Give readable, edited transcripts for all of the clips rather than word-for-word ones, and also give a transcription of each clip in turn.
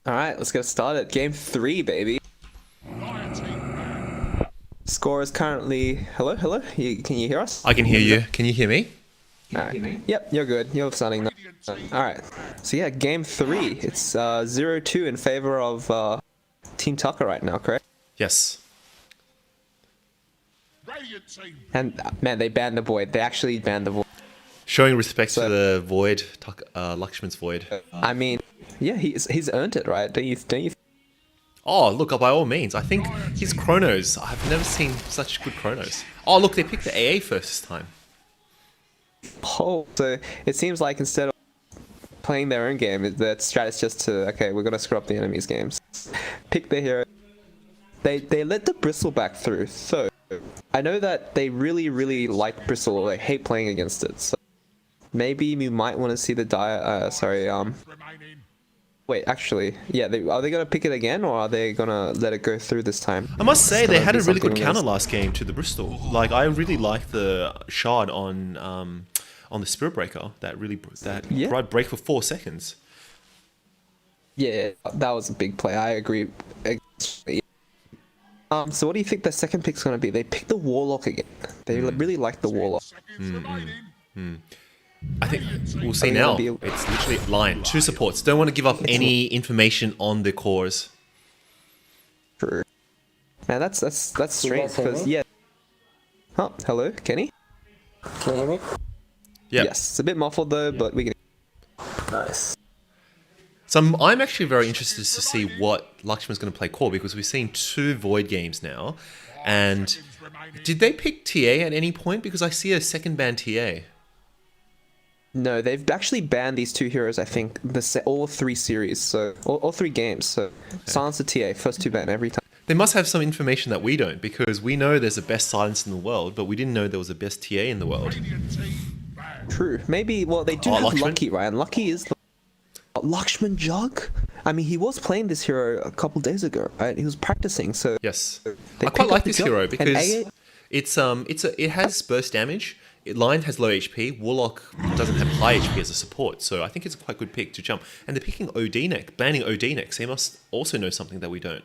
All right, let's get started. Game 3, baby. Score is currently... Hello, hello? Can you hear us? I can hear you. Can you hear me? All right. Yep, you're good. You're sounding nice. All right. So yeah, game 3. It's 0-2 in favor of Team Tucker right now, correct? Yes. And man, they banned the void. They actually banned the void. Showing respect So- to the void, Lakshman's void. I mean, yeah, he's earned it, right? Don't you? Oh, look, by all means. I think his chronos, I've never seen such good chronos. Oh, look, they picked the AA first this time. Oh, so it seems like instead of playing their own game, the strat is just to, okay, we're gonna screw up the enemy's games. Pick the hero. They let the Bristle back through, so I know that they really like Bristle, or they hate playing against it, so maybe we might want to see the wait, actually, yeah, are they gonna pick it again, or are they gonna let it go through this time? I must say, It's they gonna had be a really good something counter else. last game to the Bristol. Like, I really liked the shard on the Spirit Breaker. That Yeah. right break for 4 seconds. Yeah, that was a big play, I agree. So what do you think the second pick's gonna be? They picked the Warlock again. They really like the Warlock. I think we'll see Are they now. gonna be- It's literally line. 2 supports. Don't want to give up any information on the cores. True. Man, that's strange guys hear because me? yeah. Oh, hello, Kenny. Can you hear me? Yeah. Yes, it's a bit muffled though, but we can. Nice. So I'm actually very interested to see what Lakshman's going to play core, because we've seen 2 Void games now. And did they pick TA at any point? Because I see a second ban TA. No, they've actually banned these two heroes. I think all 3 series, so all 3 games. So Silencer TA, first 2 ban every time. They must have some information that we don't, because we know there's the best silence in the world, but we didn't know there was the best TA in the world. True. Maybe. Well, they do Oh, have Lakshman? Lucky, right? And Lucky is the Lakshman Jug. I mean, he was playing this hero a couple days ago, right? He was practicing, so Yes, They I picked quite up like the this job, hero and because AA it has burst damage. Line has low HP. Warlock doesn't have high HP as a support, so I think it's a quite good pick to jump. And they're picking OD neck, banning OD neck. So they must also know something that we don't.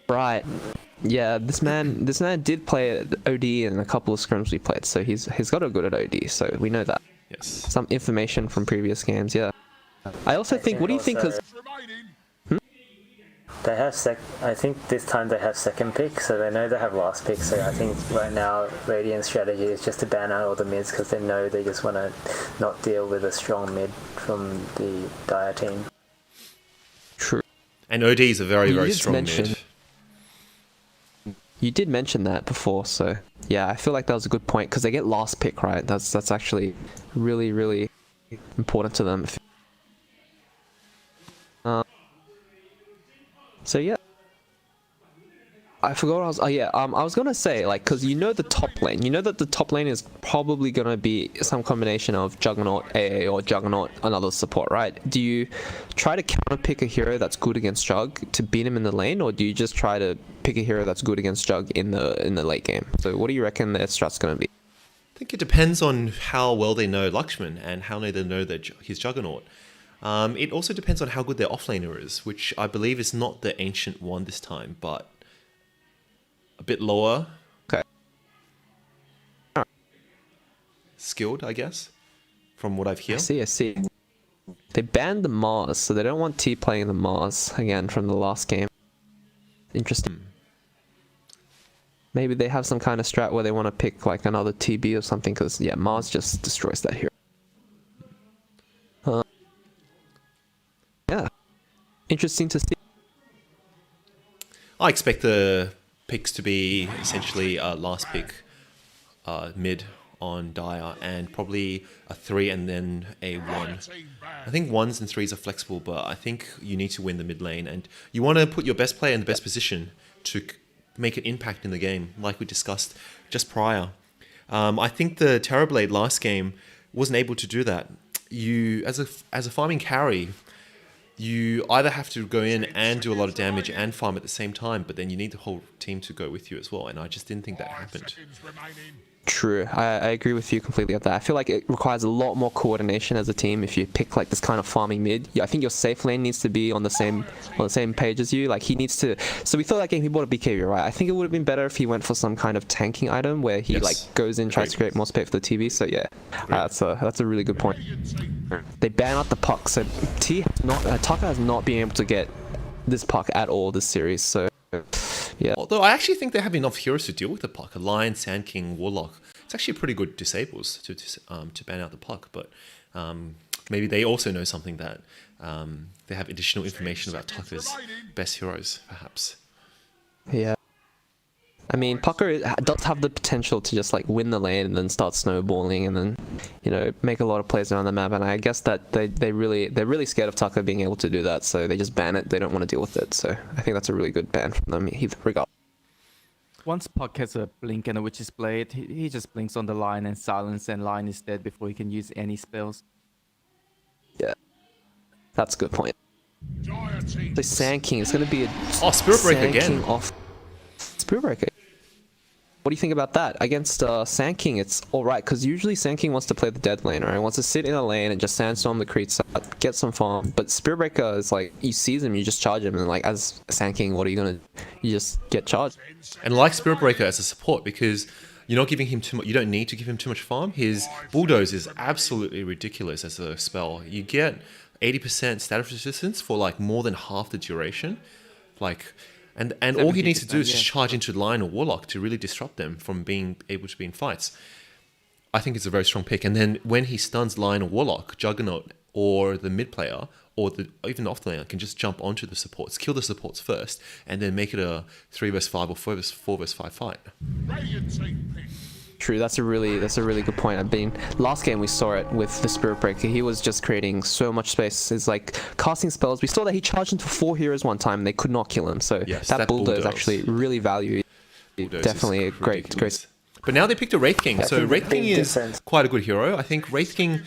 Right. Yeah, this man did play at OD in a couple of scrims we played, so he's got a good at OD, so we know that. Yes. Some information from previous games, yeah. I also think, what do you think? Because They have I think this time they have second pick, so they know they have last pick. So I think right now Radiant's strategy is just to ban out all the mids because they know they just want to not deal with a strong mid from the Dire team. true. And OD is a very You very did strong mention- mid. You did mention that before, so yeah, I feel like that was a good point because they get last pick, right? That's actually really important to them. So yeah, I forgot what I was. Oh yeah, I was gonna say, like, because you know the top lane, you know that the top lane is probably gonna be some combination of Juggernaut AA or Juggernaut another support, right? Do you try to counter pick a hero that's good against Jug to beat him in the lane, or do you just try to pick a hero that's good against Jug in the late game? So what do you reckon their strat's gonna be? I think it depends on how well they know Lakshman and how they know his Juggernaut. It also depends on how good their offlaner is, which I believe is not the ancient one this time, but a bit lower Okay. skilled, I guess, from what I've I heard. see. They banned the Mars, so they don't want T playing the Mars again from the last game. Interesting. Maybe they have some kind of strat where they want to pick like another TB or something, because yeah, Mars just destroys that hero. Yeah, interesting to see. I expect the picks to be essentially last pick mid on Dire, and probably a 3 and then a 1. I think 1s and 3s are flexible, but I think you need to win the mid lane, and you want to put your best player in the best position to make an impact in the game, like we discussed just prior. I think the Terrorblade last game wasn't able to do that. You, as a farming carry, you either have to go in and do a lot of damage and farm at the same time, but then you need the whole team to go with you as well, and I just didn't think that happened. True. I agree with you completely on that. I feel like it requires a lot more coordination as a team if you pick like this kind of farming mid. Yeah, I think your safe lane needs to be on the same page as you. Like he needs to. So we thought that game he bought a BKB, right? I think it would have been better if he went for some kind of tanking item where he like goes in, tries to create more space for the TV. So yeah, that's a really good point. They ban out the puck, so Tucker has not been able to get this puck at all this series. So. Yeah. Although I actually think they have enough heroes to deal with the puck. A Lion, Sand King, Warlock. It's actually pretty good disables to ban out the puck. But maybe they also know something that they have additional information about Tucker's best heroes, perhaps. Yeah. I mean, Pucker does have the potential to just like win the lane and then start snowballing and then, you know, make a lot of plays around the map. And I guess that they're really scared of Tucker being able to do that, so they just ban it. They don't want to deal with it. So I think that's a really good ban from them. Regardless. Once Puck has a blink and a Witch's Blade, he just blinks on the line and silence, and line is dead before he can use any spells. Yeah, that's a good point. The Sand King is going to be a Spirit Breaker Sand again. King off. Spirit Breaker. What do you think about that? Against Sand King, it's alright, because usually Sand King wants to play the dead lane, right? He wants to sit in a lane and just sandstorm the creeps out, get some farm. But Spirit Breaker is like, you seize him, you just charge him, and like, as Sand King, what are you gonna do? You just get charged. And like Spirit Breaker as a support, because you're not giving him too much, you don't need to give him too much farm. His Bulldoze is absolutely ridiculous as a spell. You get 80% status resistance for like more than half the duration. Like, and all he needs to do is just charge into Lion or Warlock to really disrupt them from being able to be in fights. I think it's a very strong pick. And then when he stuns Lion or Warlock, Juggernaut or the mid player or even the off laner can just jump onto the supports, kill the supports first, and then make it a 3 vs 5 or 4 vs 5 fight. True, that's a really good point. Last game we saw it with the Spirit Breaker. He was just creating so much space. It's like casting spells. We saw that he charged into 4 heroes one time and they could not kill him. So yes, that Bulldoze actually really valued. Definitely a great. But now they picked a Wraith King. So Wraith King is quite a good hero. I think Wraith King,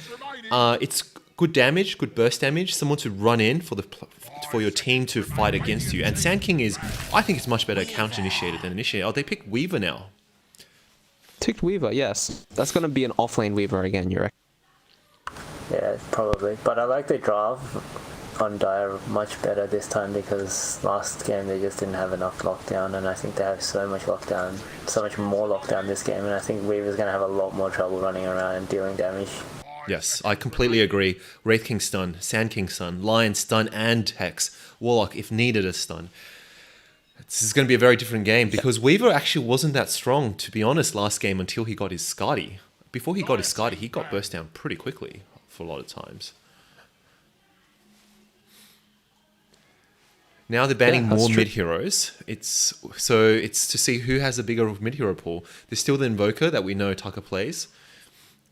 it's good damage, good burst damage, someone to run in for your team to fight against you. And Sand King is, I think it's much better counter initiated than initiated. Oh, they picked Weaver now. Ticked Weaver, yes. That's going to be an offlane Weaver again, you reckon? Yeah, probably. But I like the draft on Dire much better this time because last game they just didn't have enough lockdown, and I think they have so much more lockdown this game, and I think Weaver's going to have a lot more trouble running around and dealing damage. Yes, I completely agree. Wraith King stun, Sand King stun, Lion stun and Hex, Warlock if needed a stun. This is going to be a very different game because Weaver actually wasn't that strong, to be honest, last game until he got his Skadi. Before he got his Skadi, he got burst down pretty quickly for a lot of times. Now they're banning more mid-heroes. It's to see who has a bigger mid-hero pool. There's still the Invoker that we know Tucker plays.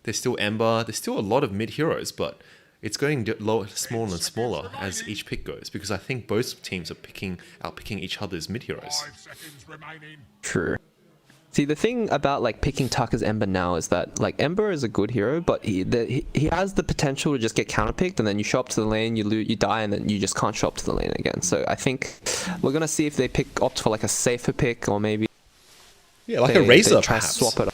There's still Ember. There's still a lot of mid-heroes, but it's going smaller and smaller as each pick goes because I think both teams are outpicking each other's mid-heroes. True. See, the thing about like picking Tucker's Ember now is that like Ember is a good hero, but he has the potential to just get counterpicked, and then you show up to the lane, you die, and then you just can't show up to the lane again. So I think we're gonna see if they opt for like a safer pick, or maybe a Razor, try perhaps. Swap it up.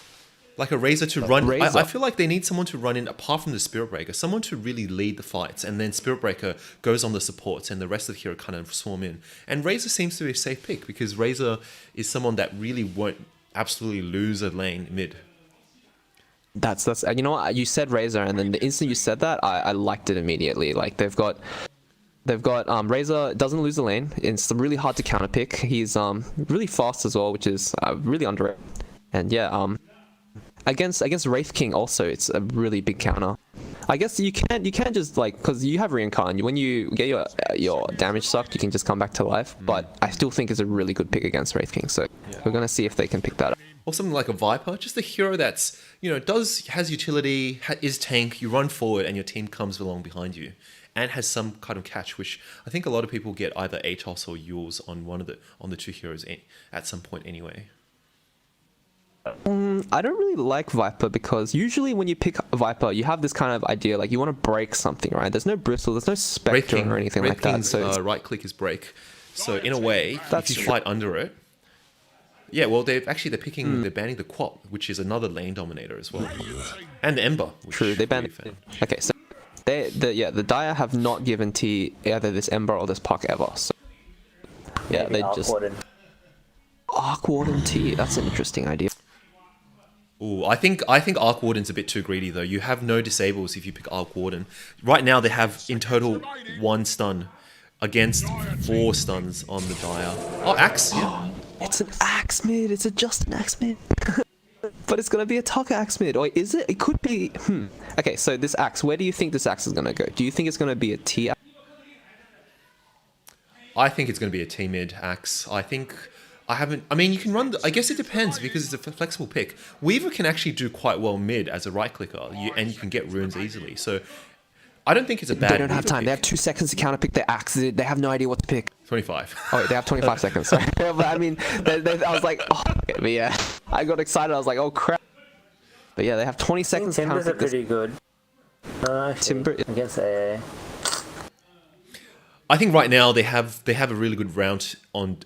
Like a Razor to run. Razor. I feel like they need someone to run in apart from the Spirit Breaker, someone to really lead the fights, and then Spirit Breaker goes on the supports, and the rest of the hero kind of swarm in. And Razor seems to be a safe pick because Razor is someone that really won't absolutely lose a lane mid. That's you know what, you said Razor, and then the instant you said that, I liked it immediately. Like they've got Razor doesn't lose the lane. It's really hard to counterpick. He's really fast as well, which is really underrated. And yeah, against Wraith King also, it's a really big counter. I guess you can't just like, because you have Reincarn, when you get your damage sucked, you can just come back to life. But I still think it's a really good pick against Wraith King. So we're gonna see if they can pick that up. Or something like a Viper, just a hero that's, has utility, is tank, you run forward and your team comes along behind you. And has some kind of catch, which I think a lot of people get either Atos or Yules on the two heroes at some point anyway. I don't really like Viper because usually when you pick Viper, you have this kind of idea like you want to break something, right? There's no bristle, there's no spectrum or anything like that. So right click is break. So in a way, if you fight under it, Yeah, well, they're picking, they're banning the Quap, which is another lane dominator as well, and the Ember. Which True, they banned. we've- Okay, so the Dire have not given T either this Ember or this Puck ever. So yeah, Maybe they Arc just Warden. Arc Warden T. That's an interesting idea. Ooh, I think Arc Warden's a bit too greedy though. You have no disables if you pick Arc Warden. Right now they have in total 1 stun against 4 stuns on the Dire. Oh, Axe. Yeah. It's an axe mid. It's just an axe mid. But it's gonna be a Tuck axe mid. Or is it? It could be. Okay, so this axe. Where do you think this axe is gonna go? Do you think it's gonna be a T axe? I think it's going to be a T mid Axe. I mean, you can run. I guess it depends because it's a flexible pick. Weaver can actually do quite well mid as a right clicker, and you can get runes easily. So I don't think it's a bad. They don't have Weaver time. pick. They have 2 seconds to counter pick their axe. They have no idea what to pick. 25. Oh wait, they have 25 seconds. Sorry. But I mean, I was like, oh, but yeah, I got excited. I was like, oh crap. But yeah, they have 20 I think seconds to Timbers counter are pick this. pretty good. No, actually, Timber- against AA. I think right now they have a really good round on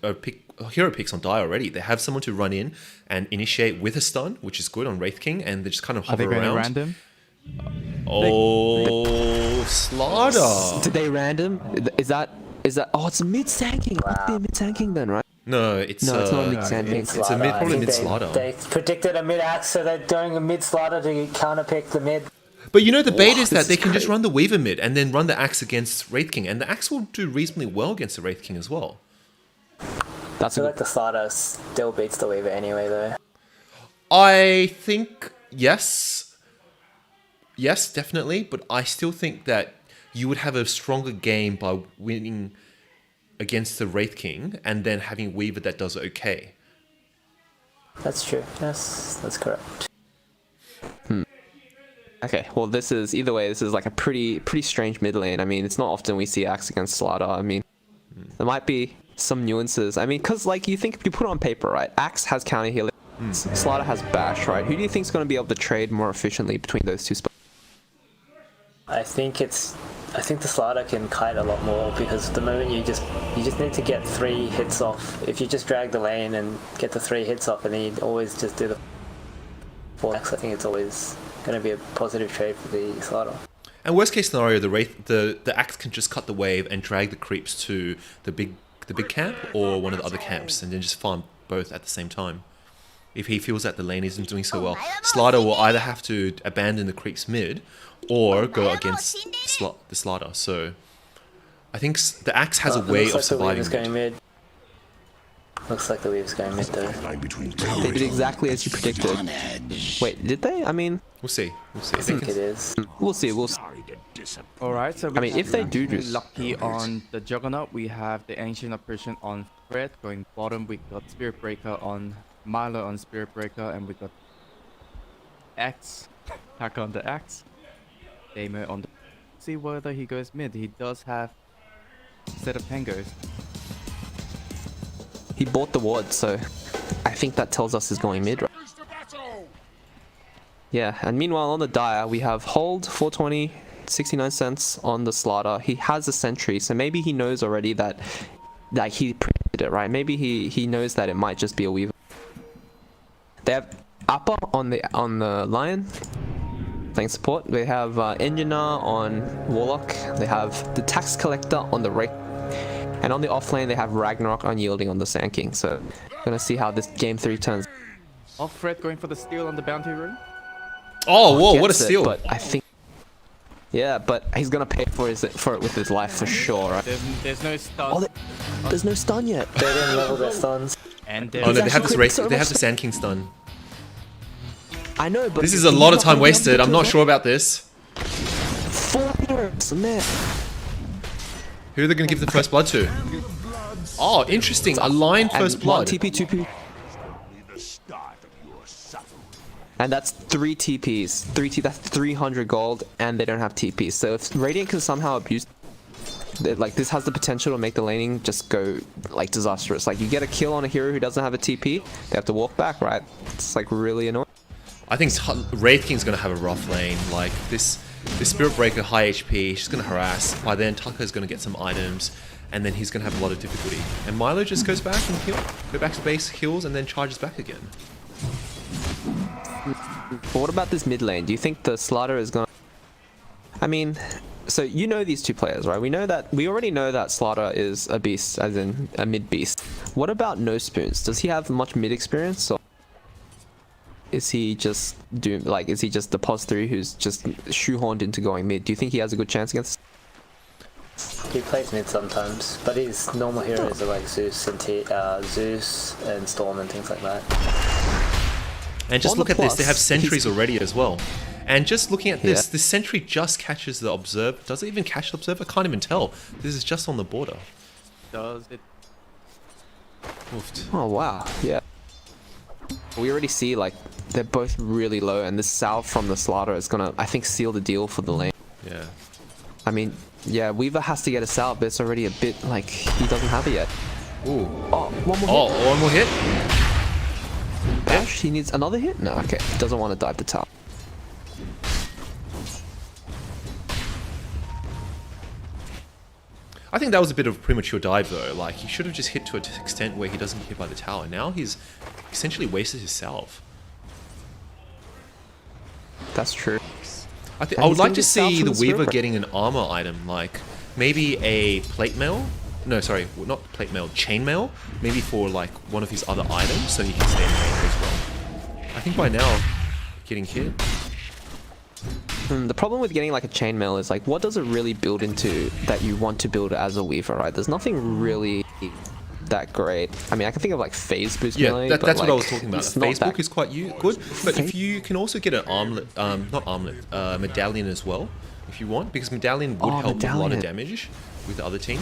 hero picks on Dire already. They have someone to run in and initiate with a stun, which is good on Wraith King, and they just kind of Are they hover going to around. random? Oh, Slaughter! Did they random? Is that? Oh, it's mid sanking. It must be a mid sanking then, right? No, it's No, it's not uh, mid sanking. It's a mid, I probably think mid Slaughter. They predicted a mid axe, so they're doing a mid slaughter to counter pick the mid. But you know, the bait is this that they is can just great. run the Weaver mid and then run the Axe against Wraith King, and the Axe will do reasonably well against the Wraith King as well. That's I a feel like the slaughter still beats the Weaver anyway, though. I think yes, definitely. But I still think that you would have a stronger game by winning against the Wraith King and then having Weaver that does okay. That's true. Yes, that's correct. Okay, well this is either way. This is like a pretty strange mid lane. I mean, it's not often we see axe against Slaughter. I mean, there might be some nuances. I mean, because like you think if you put it on paper, right? Axe has counter healing. Slaughter has bash, right? Who do you think is going to be able to trade more efficiently between those two spots? I think the slaughter can kite a lot more because the moment you just need to get 3 hits off. If you just drag the lane and get the 3 hits off, and then you always just do the 4 X, I think it's always going to be a positive trade for the slaughter. And worst case scenario, the Axe can just cut the wave and drag the creeps to the big camp or one of the other camps, and then just farm both at the same time. If he feels that the lane isn't doing so well, Slaughter will either have to abandon the creeps mid or go against the Slaughter. So I think the Axe has a way of surviving. Going mid. Looks like the Weaver's going mid though. They did exactly as you predicted. Wait, did they? I mean, We'll see. I think it is. we'll see. We'll see. Alright, so I mean, if they do we're just lucky on the Juggernaut, we have the Ancient of Persian on Fred going bottom. We got Spirit Breaker on Milo on Spirit Breaker, and we got Axe, Taka on the Axe, Damer on the. See whether he goes mid. He does have a set of tangos. he bought the ward, so I think that tells us he's going mid, right? Yeah, and meanwhile on the Dire, we have hold 420, 69 cents on the Slaughter. He has a sentry, so maybe he knows already that like he predicted it, right? Maybe he knows that it might just be a Weaver. They have Upper on the Lion, playing support. They have Engineer on Warlock. They have the Tax Collector on the Wraith. And on the offlane, they have Ragnarok unyielding on the Sand King. So, gonna see how this game 3 turns. Off Fred going for the steal on the bounty rune. Oh, whoa, what a Gets it, steal. But I think, yeah, but he's gonna pay for it with his life for sure, right? There's no stun. Oh, there's no stun yet. They didn't level their stuns. And Oh no, there's they have this actually race. so They have much the Sand King stun. I know, but This is a lot of time wasted. I'm not sure about this. 4 heroes, man. Who are they going to give the first blood to? Oh, interesting. A Lion first And blood. 1 TP, 2 TP. And that's 3 TPs. That's 300 gold, and they don't have TPs. So if Radiant can somehow abuse, like this has the potential to make the laning just go like disastrous. Like you get a kill on a hero who doesn't have a TP, they have to walk back, right? It's like really annoying. I think Wraith King's going to have a rough lane. Like this, The Spirit Breaker high HP, she's going to harass. By then, Tucker's going to get some items, and then he's going to have a lot of difficulty. And Milo just goes back and go back to base, heals, and then charges back again. But what about this mid lane? Do you think the Slider is gonna... I mean, so you know these two players, right? We already know that Slider is a beast, as in a mid beast. What about No Spoons? Does he have much mid experience, or is he just is he just the pos 3 who's just shoehorned into going mid? Do you think he has a good chance against? He plays mid sometimes, but his normal heroes are like Zeus and Storm and things like that. And just On look the at this, they plus, have sentries already as well. And just looking at this, Yeah. the sentry just catches the observer. Does it even catch the observer? I can't even tell. This is just on the border. Does it? Oofed. Oh wow, yeah. We already see like they're both really low, and this salve from the Slider is gonna, I think, seal the deal for the lane. Yeah. I mean, yeah, Weaver has to get a salve, but it's already a bit like he doesn't have it yet. Ooh. Oh, one more Oh, hit. one more hit. Dash, he needs another hit? No, okay. Doesn't want to dive the tower. I think that was a bit of a premature dive though. Like, he should have just hit to an extent where he doesn't get hit by the tower. Now he's essentially wasted his salve. That's true. I And would he's like gonna to get salve see from the the Spirit Weaver Breaker. getting an armor item, like maybe a plate mail. No, sorry, not plate mail, chain mail. Maybe for like one of his other items, so he can stay in the lane as well. I think by now, getting hit. The problem with getting like a chainmail is like, what does it really build into that you want to build as a Weaver, right? There's nothing really that great. I mean, I can think of like phase boost Yeah, melee, that's but, what I like, was talking about. it's not Facebook that- is quite good, but if you can also get an armlet, not armlet, medallion as well, if you want, because medallion would Oh, help with a lot medallion. of damage with the other team.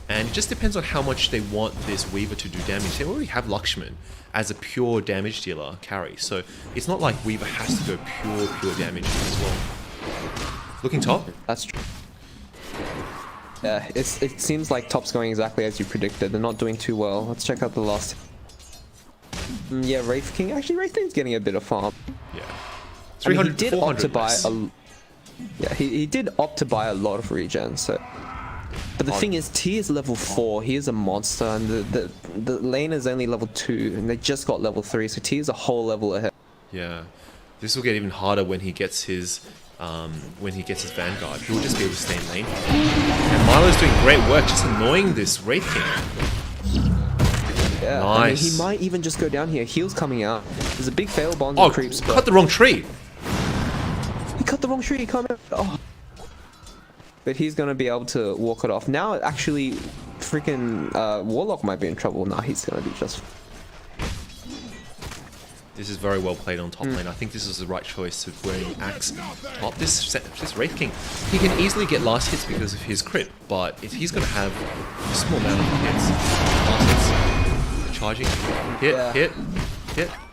And it just depends on how much they want this Weaver to do damage. They already have Lakshman as a pure damage dealer carry, so it's not like Weaver has to go pure damage as well. Looking top. That's true. Yeah, it seems like top's going exactly as you predicted. They're not doing too well. Let's check out the last. Yeah, Wraith King. Actually, Wraith King's getting a bit of farm. Yeah. I mean, 300, he did opt to 400 buy less. a. Yeah, he did opt to buy a lot of regen. So, but the thing is, T is level 4. He is a monster, and the lane is only level 2, and they just got level 3. So T is a whole level ahead. Yeah. This will get even harder when he gets his Vanguard. He'll just be able to stay in lane. And Milo's doing great work, just annoying this Wraith King. Yeah, Nice. I mean, he might even just go down here. Heal's coming out. There's a big fail bond Oh, and creeps, but cut the wrong tree. he cut the wrong tree. He can't. Oh. But he's gonna be able to walk it off. Now, actually, freaking Warlock might be in trouble. Now he's gonna be just. This is very well played on top lane. I think this is the right choice of wearing Axe top. This Wraith King, he can easily get last hits because of his crit, but if he's going to have a small amount of hits, last hits, charging, hit,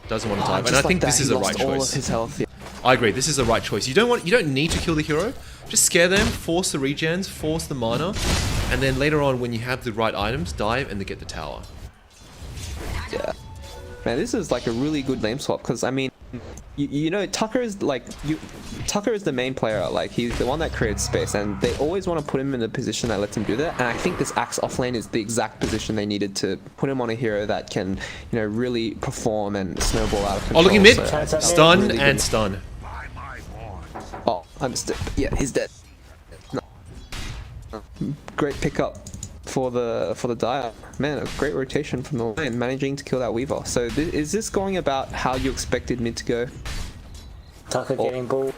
doesn't want to dive. And Just I think like this that, is he the right lost all of choice. his health. Yeah. I agree. This is the right choice. You don't need to kill the hero. Just scare them, force the regens, force the mana, and then later on, when you have the right items, dive and then get the tower. Yeah. Man, this is like a really good lane swap because I mean, you know, Tucker is the main player. Like he's the one that creates space, and they always want to put him in a position that lets him do that. And I think this Axe offlane is the exact position they needed to put him on a hero that can, you know, really perform and snowball out of control. Oh, looking mid, So, stun really and good. stun. Oh, I'm still. Yeah, he's dead. No. Great pickup for the Dire. Man, a great rotation from the line, managing to kill that Weaver. So is this going about how you expected mid to go? Tucker getting bull.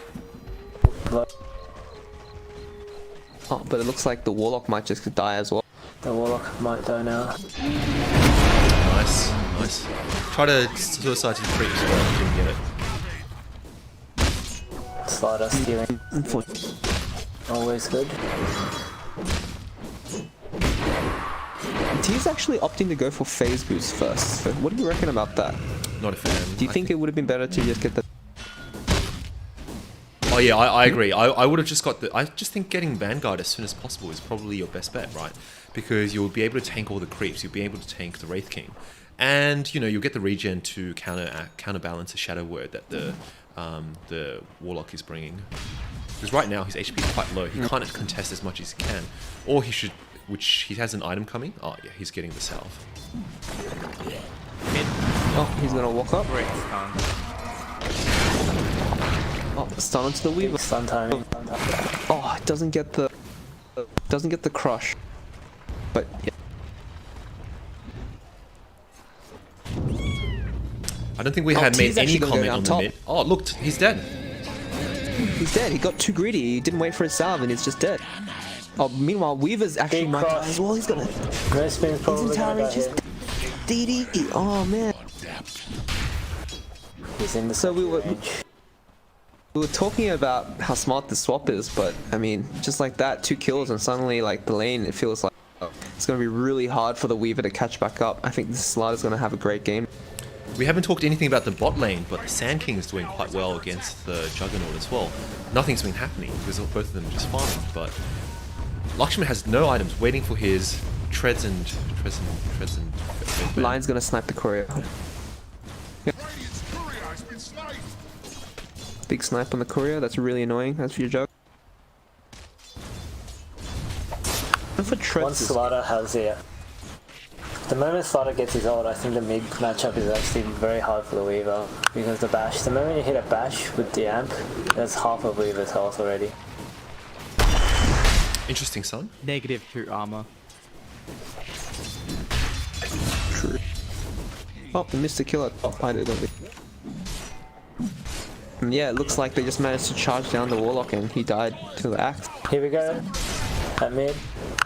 Oh, but it looks like the Warlock might just die as well. The Warlock might die now. Nice. Try to suicide his creeps, but didn't get it. Slider stealing. Always good. T's actually opting to go for phase boost first. So what do you reckon about that? Not a fan. Do you think it would have been better to just get the... Oh yeah, I agree. I would have just got the... I just think getting Vanguard as soon as possible is probably your best bet, right? Because you'll be able to tank all the creeps. You'll be able to tank the Wraith King. And, you know, you'll get the regen to counterbalance a Shadow Word that the the Warlock is bringing. Because right now his HP is quite low. He can't contest as much as he can. Or he should, which he has an item coming. Oh yeah, he's getting the salve. Mid. Oh, he's gonna walk up. Great stun. Oh, stun onto the Weaver. Stun timing. Oh, it doesn't get the crush. But yeah. I don't think we Oh, had made T's any actually gonna go comment down on top. the mid. Oh look, he's dead. He's dead. He got too greedy. He didn't wait for his salve and he's just dead. Oh, meanwhile, Weaver's actually Big might die cross. as well. He's gonna. No spin's He's in probably tower gonna reach. die He's here. DD. Oh man. He's in the So we were range. talking about how smart the swap is, but I mean, just like that, 2 kills and suddenly like the lane, it feels like it's gonna be really hard for the Weaver to catch back up. I think this Slider's gonna have a great game. We haven't talked anything about the bot lane, but the Sand King is doing quite well against the Juggernaut as well. Nothing's been happening because both of them are just farming, but Lakshman has no items, waiting for his treads and. Lion's gonna snipe the courier. Yep. Big snipe on the courier. That's really annoying. That's for your joke. And for Once treads, is- Slaughter has the moment Slaughter gets his ult, I think the mid matchup is actually very hard for the Weaver because the bash. The moment you hit a bash with the amp, that's half of Weaver's health already. Interesting, son. -2 armor. true. Oh, they missed the kill at top. I did, don't they? And yeah, it looks like they just managed to charge down the Warlock and he died to the axe. Here we go. At mid,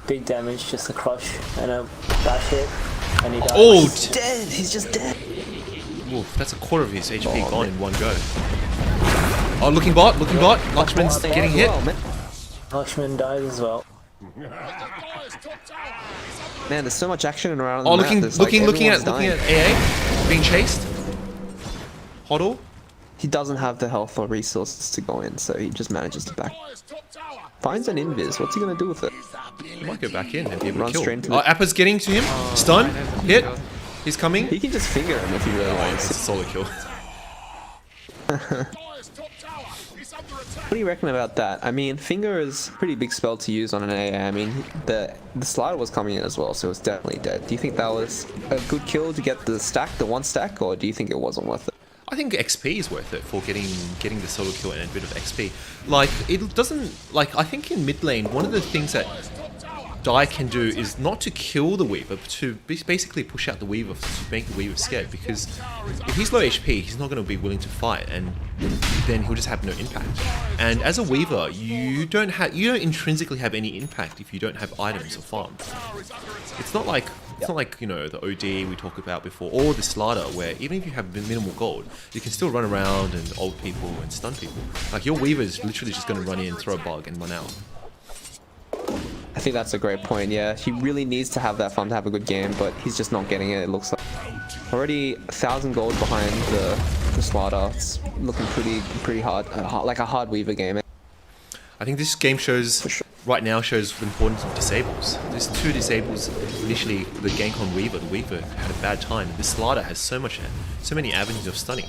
big damage, just a crush and a bash hit, and he dies. Oh, He's dead. He's just dead. Oof, that's a quarter of his HP Oh, gone man. in one go. Oh, looking bot. Lakshman's Dead getting as hit. well, man. Lakshman dies as well. Man, there's so much action around. Oh, the map. There's, like, looking everyone's at dying. AA, being chased. Hodl. He doesn't have the health or resources to go in, so he just manages to back. Finds an invis. What's he gonna do with it? He might go back in and be able Run to straight kill. into the- Oh, Appa's getting to him. Stun. Hit. He's coming. He can just finger him if he really Oh, wants. it's a solo kill. What do you reckon about that? I mean, finger is a pretty big spell to use on an AA. I mean, the slider was coming in as well, so it's definitely dead. Do you think that was a good kill to get the stack, the 1 stack, or do you think it wasn't worth it? I think XP is worth it for getting the solo kill and a bit of XP. Like, it doesn't... Like, I think in mid lane, one of the things that Dai can do is not to kill the Weaver, but to basically push out the Weaver to make the Weaver scared. Because if he's low HP, he's not going to be willing to fight, and then he'll just have no impact. And as a Weaver, you don't intrinsically have any impact if you don't have items or farms. It's not like you know, the OD we talked about before, or the Slider, where even if you have minimal gold, you can still run around and ult people and stun people. Like, your Weaver is literally just going to run in, throw a bug, and run out. I think that's a great point, yeah. He really needs to have that farm to have a good game, but he's just not getting it, it looks like. Already 1,000 gold behind the slider. It's looking pretty hard, like a hard Weaver game. I think this game shows, right now, shows the importance of disables. There's 2 disables. Initially, the gank on Weaver, the Weaver had a bad time. This Slider has so many avenues of stunning.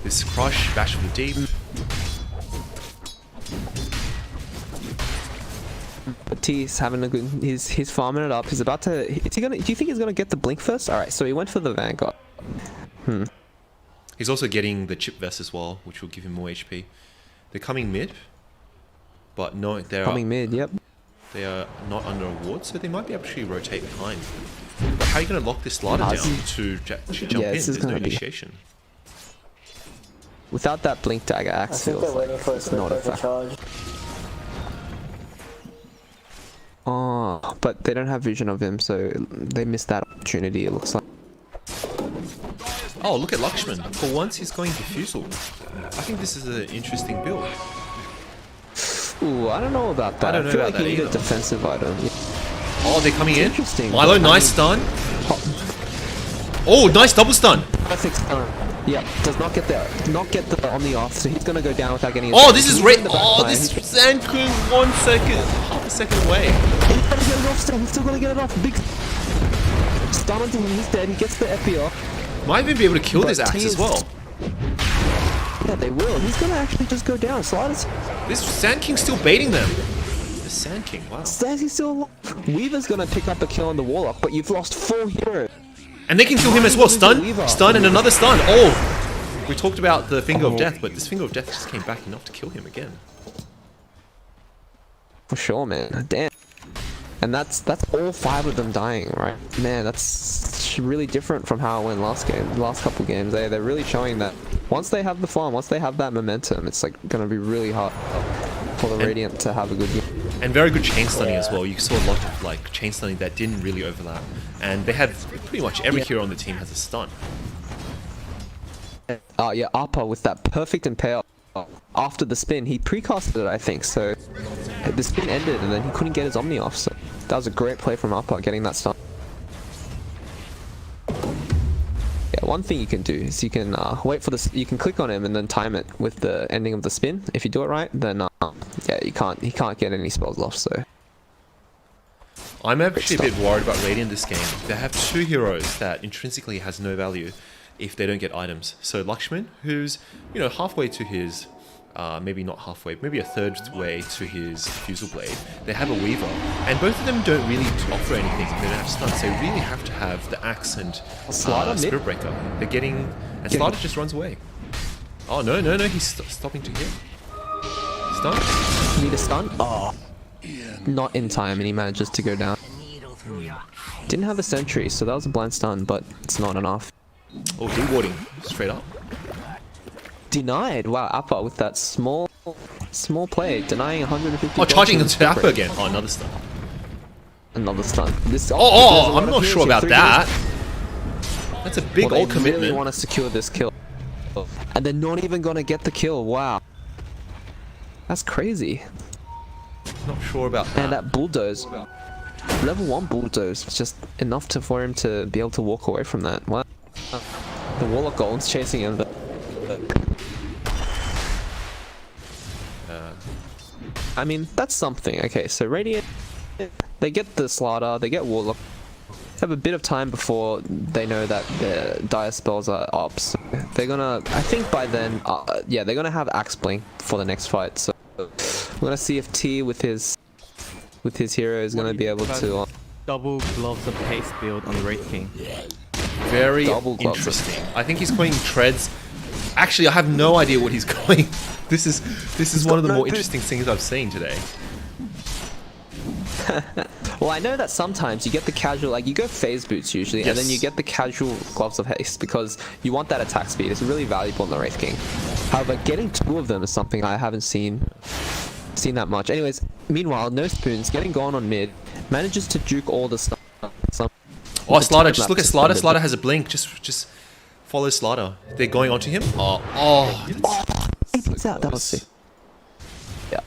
This crush, bash for the deep. But T's having a good, he's farming it up. He's about to, is he gonna, do you think he's gonna get the blink first? Alright, so he went for the Vanguard. He's also getting the chip vest as well, which will give him more HP. They're coming mid, but no, Coming mid, yep. they are not under a ward, so they might be able to rotate behind. But how are you going to lock this Slider Nah, down this to jump yeah, in? this is There's no gonna be- initiation. Without that blink dagger, I axe think feels they're like waiting for a it's not a split fact. charge. Oh, but they don't have vision of him, so they missed that opportunity, it looks like. Oh, look at Lakshman. For once, he's going Diffusal. I think this is an interesting build. Ooh, I don't know about that. I don't know feel about like you that need a either. defensive item. Yeah. Oh, they're coming in. Interesting. Milo, I nice mean- stun. Oh, nice double stun. Perfect stun. Yep, does not get the on the off, so he's gonna go down without getting. Oh, this is right. Oh, this Sand King 1 second, half a second away. He's gonna get it off still. He's still gonna get it off. Big stun until he's dead. He gets the epi off. Might even be able to kill But this axe as T is- well. Yeah, they will. He's gonna actually just go down. Sliders. This Sand King's still baiting them. The Sand King, wow. He's still alive. Weaver's gonna pick up a kill on the Warlock, but you've lost 4 heroes. And they can kill him as well. Stun, Weaver. stun, and another stun. Oh! We talked about the Finger of Death, but this Finger of Death just came back enough to kill him again. For sure, man. Damn. And that's all 5 of them dying, right? Man, that's really different from how it went last couple games. They're really showing that once they have the farm, once they have that momentum, it's like gonna be really hard for the Radiant to have a good game. And very good chain stunning as well. You saw a lot of like chain stunning that didn't really overlap. And they had pretty much every hero on the team has a stun. Yeah, Appa with that perfect impale after the spin. He precasted it, I think, so the spin ended and then he couldn't get his Omni off, so that was a great play from Appa getting that stun. Yeah, one thing you can do is you can wait for this. You can click on him and then time it with the ending of the spin. If you do it right, then yeah, he can't get any spells off. So I'm actually a bit worried about Radiant this game. They have 2 heroes that intrinsically has no value if they don't get items. So Lakshman, who's halfway to his, maybe not halfway, maybe a third way to his Fusel Blade. They have a Weaver, and both of them don't really offer anything if they don't have stun. So they really have to have the Axe and Spirit Breaker. They're getting, and Slider just runs away. Oh no, he's stopping to hit. Stun. Need a stun? Oh, not in time, and he manages to go down. Didn't have a sentry, so that was a blind stun, but it's not enough. Oh, dewarding straight up. Denied. Wow, Appa with that small play, denying 150. Oh, charging into Appa again. Oh, another stun. Another stun. This. I'm not sure about that. That's a big old They commitment. really want to secure this kill, and they're not even gonna get the kill. Wow, that's crazy. Not sure about that. And that bulldoze, level 1 bulldoze, was just enough for him to be able to walk away from that. Wow. The Warlock Golem's chasing him. I mean, that's something. Okay, so Radiant, they get the Slaughter, they get Warlock. They have a bit of time before they know that their dire spells are up. So they're gonna, I think by then, yeah, they're gonna have Axe Blink for the next fight. So we're gonna see if T with his hero is gonna be able to. Double Gloves of Haste build on the Wraith King. Very Double gloves. interesting. I think he's going treads. Actually, I have no idea what he's going. This is one of the more interesting things I've seen today. Well, I know that sometimes you get the casual, like you go phase boots usually, and then Yes. you get the casual gloves of haste because you want that attack speed. It's really valuable in the Wraith King. However, getting 2 of them is something I haven't seen that much. Anyways, meanwhile, No Spoons getting gone on mid, manages to juke all the stuff. Oh, Slaughter! Just look at Slaughter. Slaughter has a blink. Just follow Slaughter. They're going onto him. That's out. That was sick. Yeah,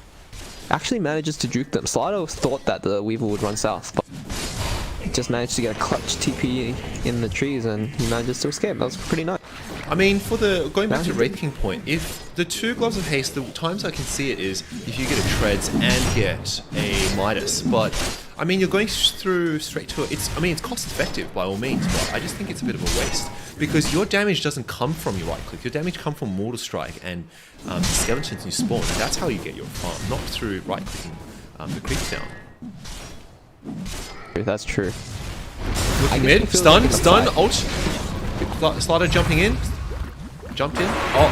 actually manages to juke them. Slido thought that the Weaver would run south, but he just managed to get a clutch TP in the trees, and he manages to escape. That was pretty nice. I mean, for the going back to Wraith King point, if the 2 gloves of haste, the times I can see it is if you get a treads and get a Midas. But I mean, you're going straight to it. It's cost effective by all means, but I just think it's a bit of a waste because your damage doesn't come from your right click. Your damage comes from Mortal Strike and the skeletons you spawn. And that's how you get your farm, not through right clicking the creep down. That's true. Looking mid, stun, ult. Slider jumping in. Jumped in. Oh.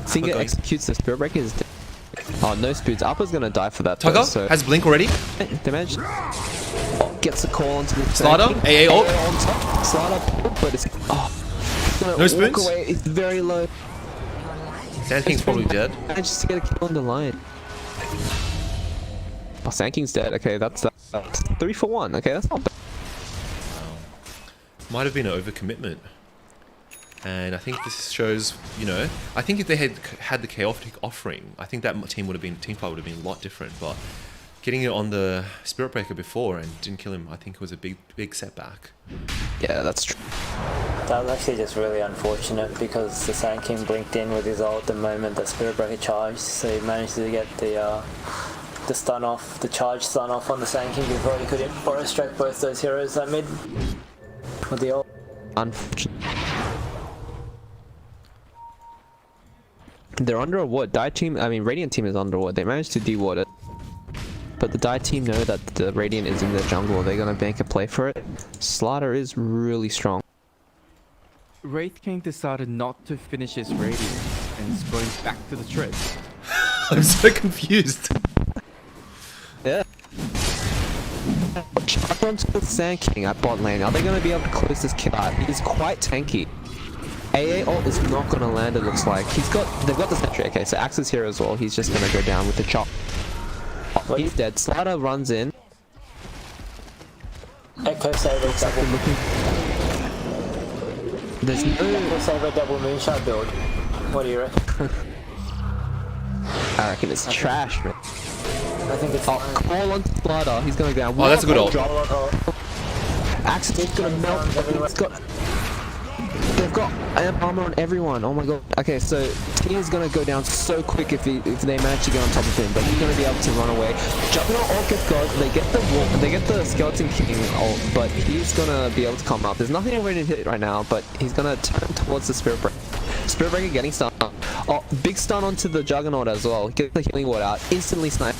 Finger Okay. executes the Spirit Breaker. Is dead. Oh, No Spoons. Appa's gonna die for that. Tugger though, so has blink already. they managed. Oh, gets a call onto the Slider, AA ult. on top. Slider, but it's it's gonna No walk Spoons? away. It's very low. Sand King's probably dead. Manages to get a kill on the line. Oh, Sand King's dead. Okay, that's 3 for 1. Okay, that's not bad. Might have been an overcommitment. And I think this shows, I think if they had the chaotic offering, I think that team fight would have been a lot different. But getting it on the Spirit Breaker before and didn't kill him, I think was a big setback. Yeah, that's true. That was actually just really unfortunate because the Sand King blinked in with his ult the moment the Spirit Breaker charged, so he managed to get the stun off, the charge stun off on the Sand King before he could Aura Strike both those heroes at mid with the ult. Unfortunate. They're under a ward. Radiant team is under a ward. They managed to de-ward it. But the Dire team know that the Radiant is in the jungle. They're gonna make a play for it. Slaughter is really strong. Wraith King decided not to finish his Radiant and is going back to the trip. I'm so confused. Yeah. Charge onto the Sand King at bot lane. Are they gonna be able to close this kill out? He's quite tanky. AA ult is not gonna land, it looks like. They've got the sentry. Okay, so Axe is here as well. He's just gonna go down with the chop. He's dead. Slaughter runs in. Echo Saber double. There's no. Echo Saber double moonshot build. What do you reckon? I reckon it's trash, man. I think it's. Oh, call on Slaughter. He's going down. Oh, that's a good ult. Axe is gonna melt. They've got armor on everyone. Oh my god. Okay, so T is gonna go down so quick if they manage to get on top of him, but he's gonna be able to run away. Juggernaut ult gets goes. They get the Skeleton King ult, but he's gonna be able to come up. There's nothing ready to hit right now, but he's gonna turn towards the Spirit Breaker. Spirit Breaker getting stunned. Oh, big stun onto the Juggernaut as well. Get the healing ward out. Instantly snipe.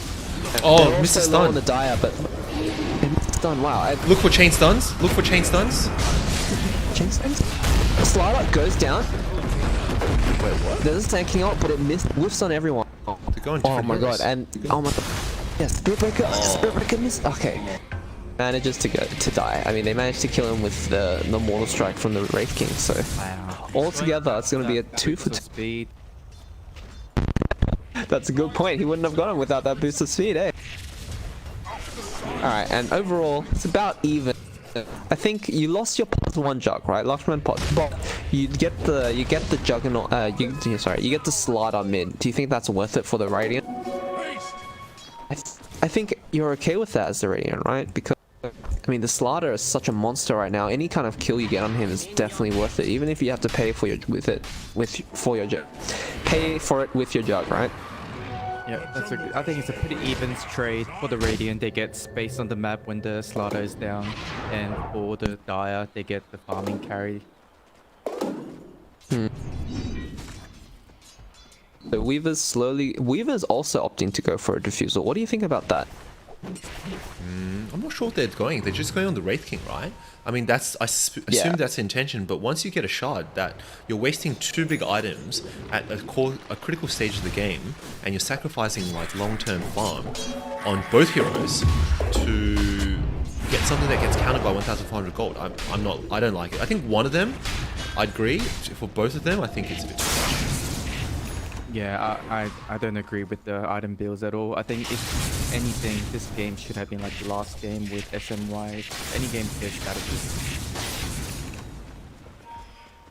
Oh, They're missed the also low stun. on the Dire, but they missed the stun. Wow. Look for chain stuns. Look for chain stuns. Chain stuns? Slider goes down. Wait, what? There's a tanking ult, but it whiffs on everyone. They're going Oh different my heroes. god, and oh my god. Yeah, Spirit Breaker missed. Okay. Manages to die. I mean, they managed to kill him with the Mortal Strike from the Wraith King, so. Wow. Altogether, it's gonna be a 2 for 2. Speed. That's a good point. He wouldn't have got him without that boost of speed, eh? Alright, and overall, it's about even. I think you lost your +1 jug, right? Lakshman pot, but you get the Juggernaut. You get the Slaughter mid. Do you think that's worth it for the Radiant? I think you're okay with that as the Radiant, right? Because I mean, the Slaughter is such a monster right now. Any kind of kill you get on him is definitely worth it, even if you have to pay for your jug. Pay for it with your jug, right? Yeah, I think it's a pretty even trade for the Radiant. They get space on the map when the Slaughter is down, and for the Dire, they get the farming carry. So Weaver's also opting to go for a diffusal. What do you think about that? I'm not sure what they're going. They're just going on the Wraith King, right? I mean, I assume that's the intention, but once you get a shard, that you're wasting 2 big items at a critical stage of the game, and you're sacrificing like long-term farm on both heroes to get something that gets countered by 1,400 gold. I don't like it. I think one of them, I'd agree. For both of them, I think it's a bit too much. Yeah, I don't agree with the item builds at all. I think if anything, this game should have been like the last game with SMY. Any game clear strategy.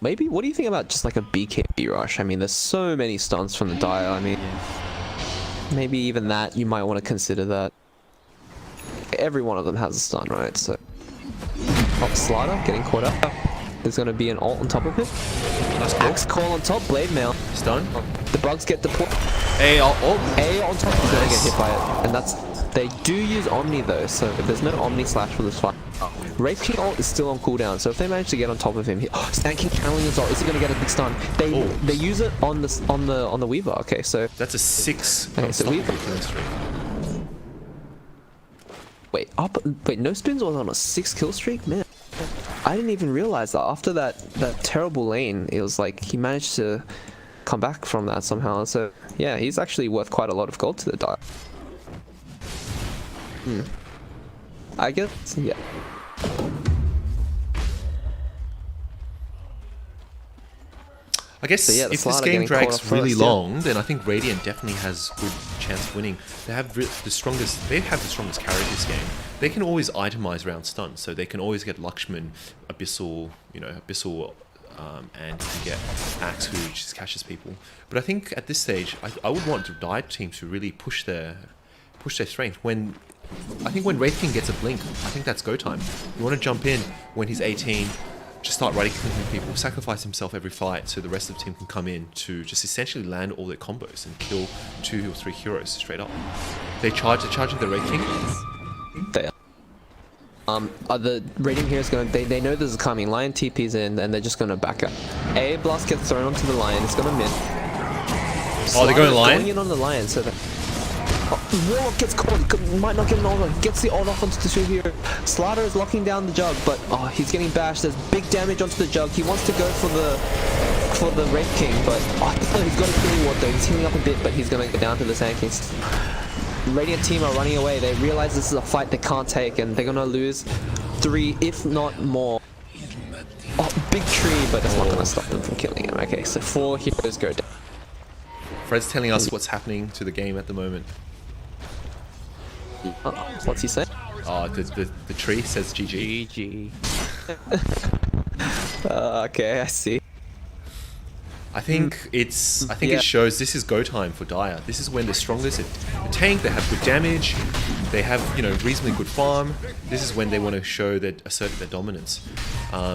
Maybe, what do you think about just like a BKB rush? I mean, there's so many stuns from the Dire. I mean, maybe even that, you might want to consider that. Every one of them has a stun, right? So, Slider getting caught up. There's going to be an ult on top of him. Axe call on top, blade mail. Stun. The bugs get deployed. A on top is going to get hit by it. And they do use Omni though, so there's no Omni slash for this fight. Wraith King ult is still on cooldown, so if they manage to get on top of him, Sand King channeling his ult, is he going to get a big stun? They use it on the Weaver. Okay, so that's a 6. Okay, so Weaver. Wait, no spins was on a 6 kill streak, man. I didn't even realize that after that terrible lane, it was like he managed to come back from that somehow. So yeah, he's actually worth quite a lot of gold to the Dire. I guess, yeah. I guess So, yeah, if this game drags really long, then I think Radiant definitely has good chance of winning. They have the strongest carry this game. They can always itemize round stuns, so they can always get Lakshman, Abyssal, and you can get Axe, who just catches people. But I think at this stage, I would want the Dire team to really push their strength. I think when Wraith King gets a blink, I think that's go time. You want to jump in when he's 18. Just start right-clicking people, sacrifice himself every fight so the rest of the team can come in to just essentially land all their combos and kill 2 or 3 heroes straight up. They're charging the Wraith King. They are the Radiant heroes going? They know this is coming. Lion TP's in, and they're just going to back up. A blast gets thrown onto the Lion. It's going to miss. Oh, they're going lion? Going in on the lion, so that... Warlock gets caught, he might not get an ult on, gets the ult off onto the 2 here. Slider is locking down the jug, but he's getting bashed. There's big damage onto the jug. He wants to go for the Wraith King, but he's got a healing ward though. He's healing up a bit, but he's gonna go down to the Sand Kings. Radiant team are running away. They realize this is a fight they can't take, and they're gonna lose 3, if not more. Big tree, but that's not gonna stop them from killing him. Okay, so 4 heroes go down. Fred's telling us what's happening to the game at the moment. What's he saying? The tree says GG. GG. Okay, I see. I think it shows this is go time for Dire. This is when they're strongest. The tank, they have good damage, they have reasonably good farm. This is when they want to show assert their dominance.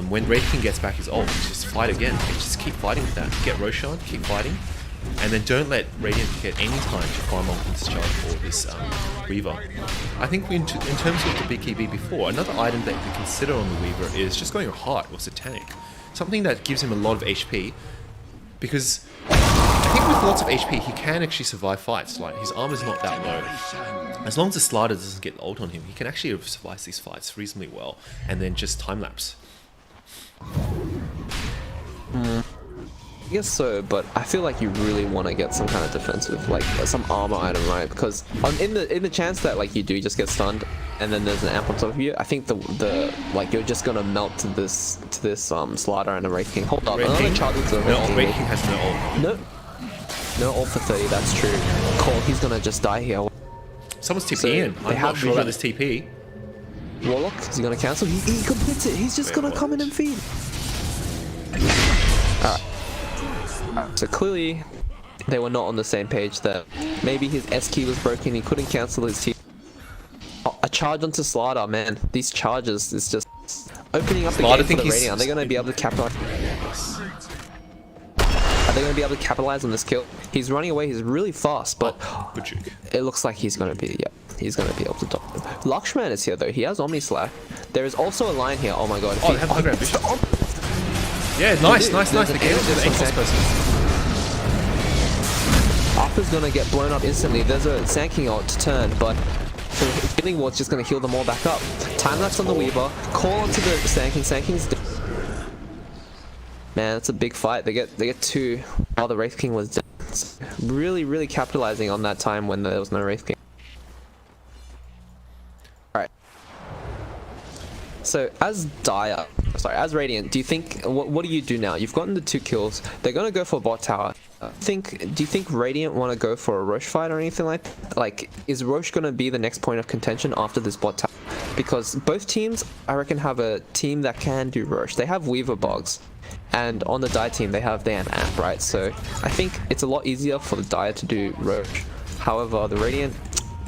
When Wraith King gets back his ult, just fight again. Just keep fighting with that. Get Roshan, keep fighting. And then don't let Radiant get any time to farm off this charge or this Weaver. I think in terms of the BKB before, another item that you consider on the Weaver is just going hard or Satanic. Something that gives him a lot of HP. Because I think with lots of HP, he can actually survive fights. Like, his armor's not that low. As long as the Slider doesn't get ult on him, he can actually survive these fights reasonably well. And then just time-lapse. I guess so, but I feel like you really want to get some kind of defensive, like some armor item, right? Because in the chance that like you do just get stunned, and then there's an amp on top of you, I think the like you're just gonna melt to this Slider and a Wraith King. Hold up, another charge into the Wraith King. Wraith King has no ult. No ult for 30. That's true. Cole, he's gonna just die here. Someone's TP So in. they I'm not sure about this TP. Warlock, is he gonna cancel? He completes it. He's just gonna come in and feed. Alright. So clearly, they were not on the same page there. Maybe his S key was broken, he couldn't cancel his T. A charge onto Slider, man. These charges is just opening up the game for the Radiant. Are they going to be able to capitalize? Are they going to be able to capitalize on this kill? He's running away, he's really fast, but good juke. It looks like he's going to be, he's going to be able to dodge him. Lakshman is here though, he has Omni Slash. There is also a line here, oh my god. Oh, they have high ground vision. Yeah, nice. They gave it to the A-class person. Arthur's gonna get blown up instantly. There's a Sand King ult to turn, but the healing ward's just gonna heal them all back up. Time lapse on the Weaver. Call onto the Sand King. Sand King's dead. Man, it's a big fight. They get 2 while the Wraith King was dead. Really capitalizing on that time when there was no Wraith King. Alright. So as Radiant, do you think what do you do now? You've gotten the 2 kills. They're gonna go for bot tower. Do you think Radiant want to go for a Roche fight or anything like that? Like, is Roche gonna be the next point of contention after this bot tower? Because both teams, I reckon, have a team that can do Roche. They have Weaver Bogs, and on the Dire team they have Amp, right? So I think it's a lot easier for the Dire to do Roche. However, the Radiant,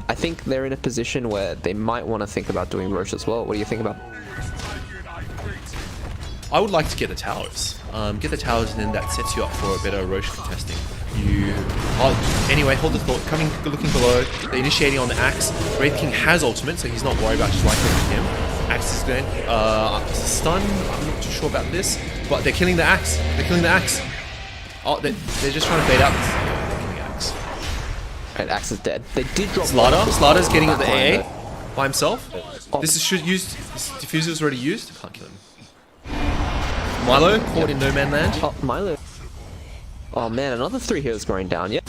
I think they're in a position where they might want to think about doing Roche as well. What do you think about? I would like to get the towers. Get the towers, and then that sets you up for a better Roche contesting. Anyway, hold the thought. Looking below, they're initiating on the Axe. Wraith King has ultimate, so he's not worried about just right-clicking him. Axe is going stun. I'm not too sure about this, but they're killing the Axe. Oh, they're just trying to bait out this. Killing the Axe. And Axe is dead. They did drop. Slider's getting at the AA by himself. This diffuser's already used. Can't kill him. Milo caught in no man land. Oh, Milo. Oh man, another 3 heroes going down, yeah.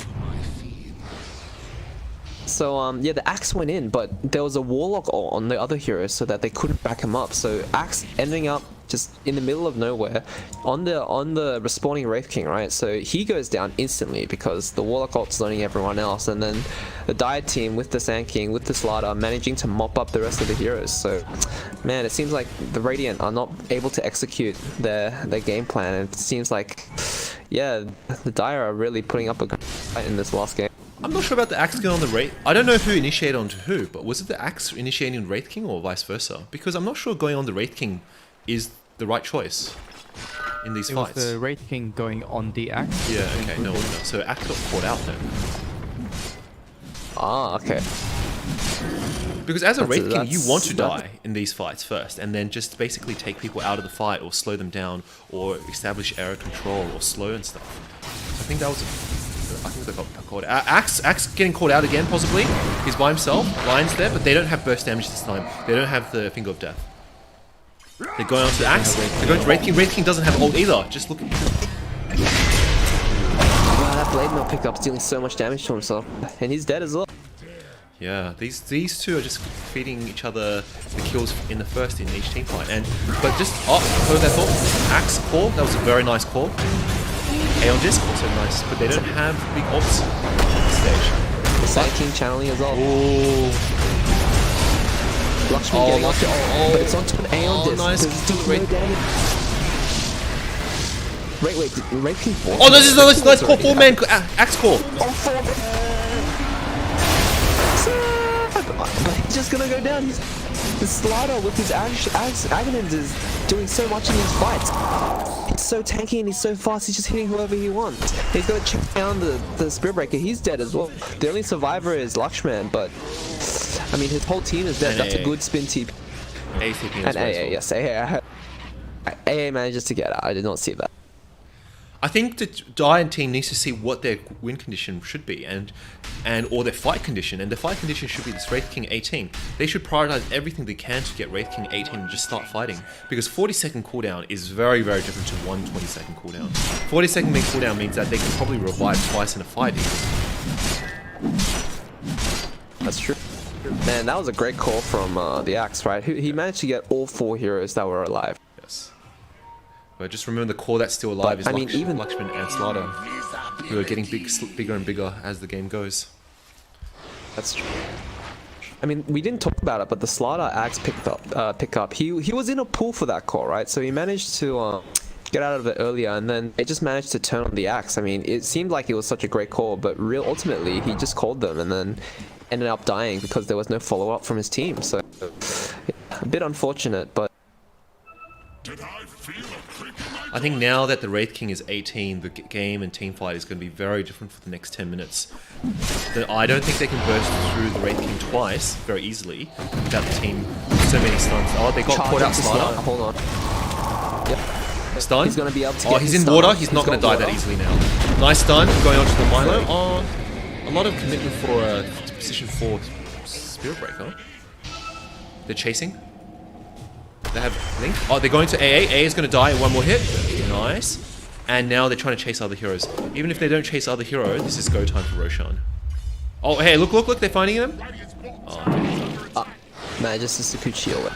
So yeah, the Axe went in, but there was a Warlock on the other heroes so that they couldn't back him up. So Axe ending up just in the middle of nowhere on the respawning Wraith King, right? So he goes down instantly because the Warlock ult's zoning everyone else, and then the Dire team with the Sand King, with the Slider, managing to mop up the rest of the heroes. So man, it seems like the Radiant are not able to execute their game plan, and it seems like, yeah, the Dire are really putting up a good fight in this last game. I'm not sure about the Axe going on the Wraith. I don't know who initiated onto who, but was it the Axe initiating Wraith King or vice versa? Because I'm not sure going on the Wraith King is the right choice in these fights. It was the Wraith King going on the Axe. Yeah, okay, no. So Axe got caught out then. Ah, okay. Because as a Wraith King, you want to die in these fights first, and then just basically take people out of the fight, or slow them down, or establish area control, or slow and stuff. I think that was I think they got called out. Axe getting called out again, possibly. He's by himself. Lion's there, but they don't have burst damage this time. They don't have the Finger of Death. They're going on to Axe. They're going to Wraith King. Wraith King doesn't have ult either. Just look. Wow, that Blade Mail pickup's dealing so much damage to himself. And he's dead as well. Yeah, these two are just feeding each other the kills in the first in each team fight. But just heard that thought. Axe call. That was a very nice call. Aeon Disc also nice, but they don't have big ults at this stage. The Sand King channeling as well. Oh. Lakshmi getting onto but it's onto an Aeon Disc. Nice. No damage. Wait, Wraith King 4? Oh, this is nice call. 4-man Axe call. But he's just gonna go down. The slider with his Agonins is doing so much in these fights. He's so tanky and he's so fast, he's just hitting whoever he wants. He's gonna check down the Spirit Breaker, he's dead as well. The only survivor is Lakshman, but I mean his whole team is dead. That's a good spin TP. And AA, yes, AA manages to get out. I did not see that. I think the Dian team needs to see what their win condition should be or their fight condition, and the fight condition should be this Wraith King 18. They should prioritize everything they can to get Wraith King 18 and just start fighting, because 40-second cooldown is very, very different to 120-second cooldown. 40-second cooldown means that they can probably revive twice in a fight. That's true. Man, that was a great call from the Axe, right? He managed to get all 4 heroes that were alive. Yes. But just remember the core that's still alive is even Lakshman and Slaughter, who are getting bigger and bigger as the game goes. That's true. I mean, we didn't talk about it, but the Slaughter Axe pickup. He was in a pool for that core, right? So he managed to get out of it earlier, and then it just managed to turn on the Axe. I mean, it seemed like it was such a great call, but ultimately he just called them and then ended up dying because there was no follow-up from his team. So a bit unfortunate, but. I think now that the Wraith King is 18, the game and team fight is going to be very different for the next 10 minutes. I don't think they can burst through the Wraith King twice very easily without the team so many stuns. Oh, they got caught out Slaughter. Hold on. Yep. Stun? He's going to be able to get he's in water. He's not going to die that easily now. Nice stun. Going on to the Milo. Oh, a lot of commitment for a position 4 Spirit Breaker. They're chasing. They have Link. Oh, they're going to AA. AA is going to die in one more hit. Nice. And now they're trying to chase other heroes. Even if they don't chase other heroes, this is go time for Roshan. Oh, hey, look, they're finding him. Oh, man, just a Sakuchi away.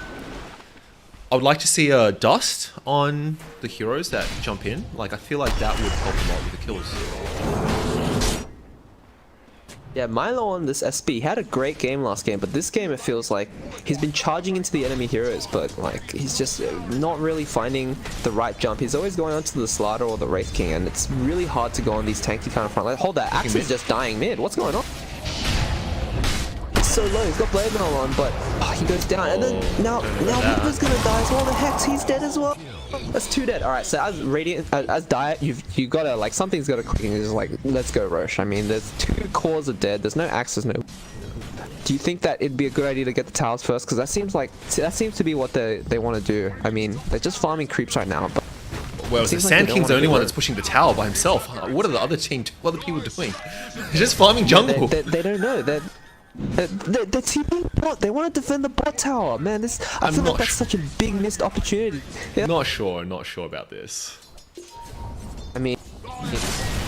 I would like to see dust on the heroes that jump in. Like, I feel like that would help a lot with the kills. Yeah, Milo on this SB had a great game last game, but this game it feels like he's been charging into the enemy heroes, but like he's just not really finding the right jump. He's always going onto the Slaughter or the Wraith King, and it's really hard to go on these tanky kind of front. Like, hold that, Axe is just dying mid. What's going on? He's so low. He's got Blade Mail on, but he goes down, and then now Reaper's gonna die as well. The Hex, he's dead as well. That's 2 dead. All right, so as Radiant, as Diet, you gotta like something's gotta click. It's like let's go Roche. I mean, there's 2 cores are dead. There's no axes, no. Do you think that it'd be a good idea to get the towers first? Because that seems to be what they want to do. I mean, they're just farming creeps right now. But well, the Sand King's the only one that's pushing the tower by himself. What are the other people doing? They're just farming jungle. They don't know. They're TPing bot. They want to defend the bot tower, man. I feel like that's such a big missed opportunity. Yeah. Not sure about this. I mean,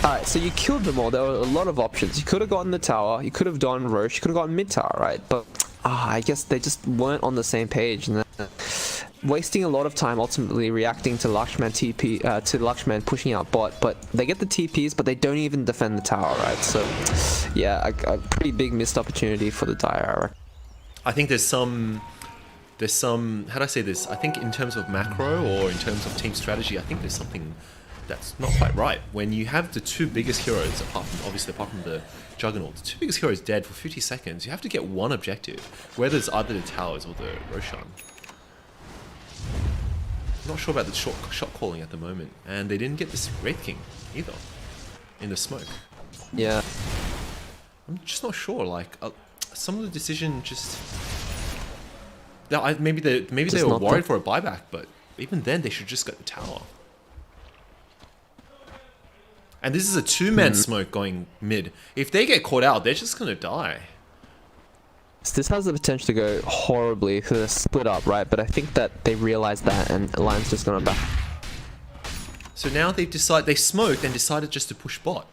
alright, so you killed them all. There were a lot of options. You could have gotten the tower, you could have done Roche, you could have gotten mid tower, right? But I guess they just weren't on the same page, and then wasting a lot of time ultimately reacting to Lakshman TP, to Lakshman pushing out bot. But they get the TPs, but they don't even defend the tower, right? So yeah, a pretty big missed opportunity for the Dire. I think there's some, how do I say this? I think in terms of macro or in terms of team strategy, I think there's something that's not quite right. When you have the 2 biggest heroes, apart from the Juggernaut, the 2 biggest heroes dead for 50 seconds, you have to get one objective, whether it's either the towers or the Roshan. I'm not sure about the shot calling at the moment, and they didn't get this Wraith King either in the smoke. Yeah, I'm just not sure. Like some of the decision just. Yeah, maybe they were worried for a buyback, but even then they should just get the tower. And this is a two-man smoke going mid. If they get caught out, they're just gonna die. This has the potential to go horribly because they're split up, right? But I think that they realize that, and Lion's just gonna back. So now they smoked and decided just to push bot.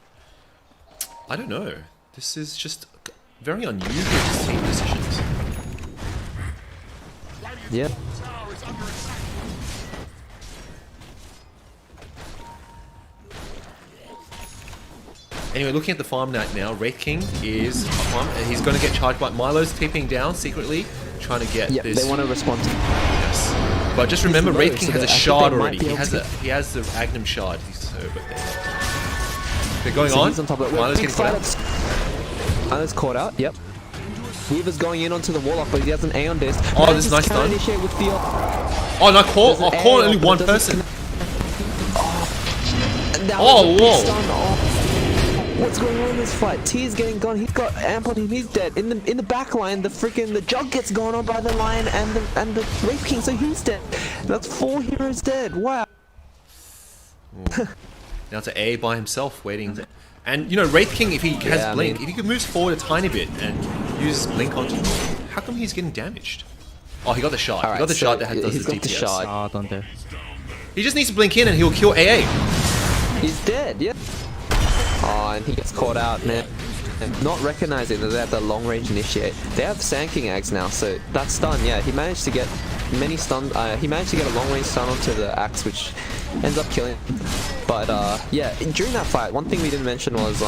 I don't know. This is just very unusual team decisions. Yeah. Anyway, looking at the farm night now, Wraith King is he's going to get charged, but Milo's TPing down secretly, trying to get this. They want to respond to. Yes, but just remember, Wraith King has a shard already. He has the Agnum shard. They're going on. He's on top of it. Milo's getting caught out. Milo's caught out. Yep. Weaver's going in onto the Warlock, but he has an Aeon Disc. Oh, this is nice stun. With the, oh no, call only one person. Oh, whoa. What's going on in this fight? T is getting gone. He's got amp on him. He's dead. In the back line, the jug gets gone on by the Lion and the Wraith King. So he's dead. That's 4 heroes dead. Wow. Now to A by himself, waiting. And you know, Wraith King, if he has blink, if he could move forward a tiny bit and use blink onto, how come he's getting damaged? Oh, he got the shard. He got the shard that does the DPS. The shard. On there. He just needs to blink in and he'll kill AA. He's dead. Yeah. Oh, and he gets caught out, man. And not recognizing that they have the long range initiate. They have Sand King Axe now, so that stun, yeah, he managed to get many stun. He managed to get a long range stun onto the axe, which ends up killing him. But yeah, during that fight, one thing we didn't mention was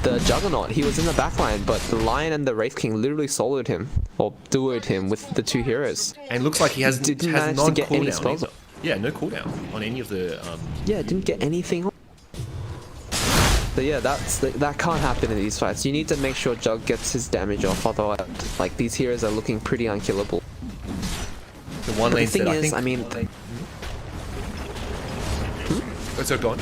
the Juggernaut. He was in the backline, but the Lion and the Wraith King literally soloed him or duoed him with the 2 heroes. And looks like he has manage to get any spells. Yeah, no cooldown on any of the. Yeah, didn't get anything on. So yeah, that can't happen in these fights. You need to make sure Jug gets his damage off, otherwise, like, these heroes are looking pretty unkillable. The one lane thing is, I mean, so go on.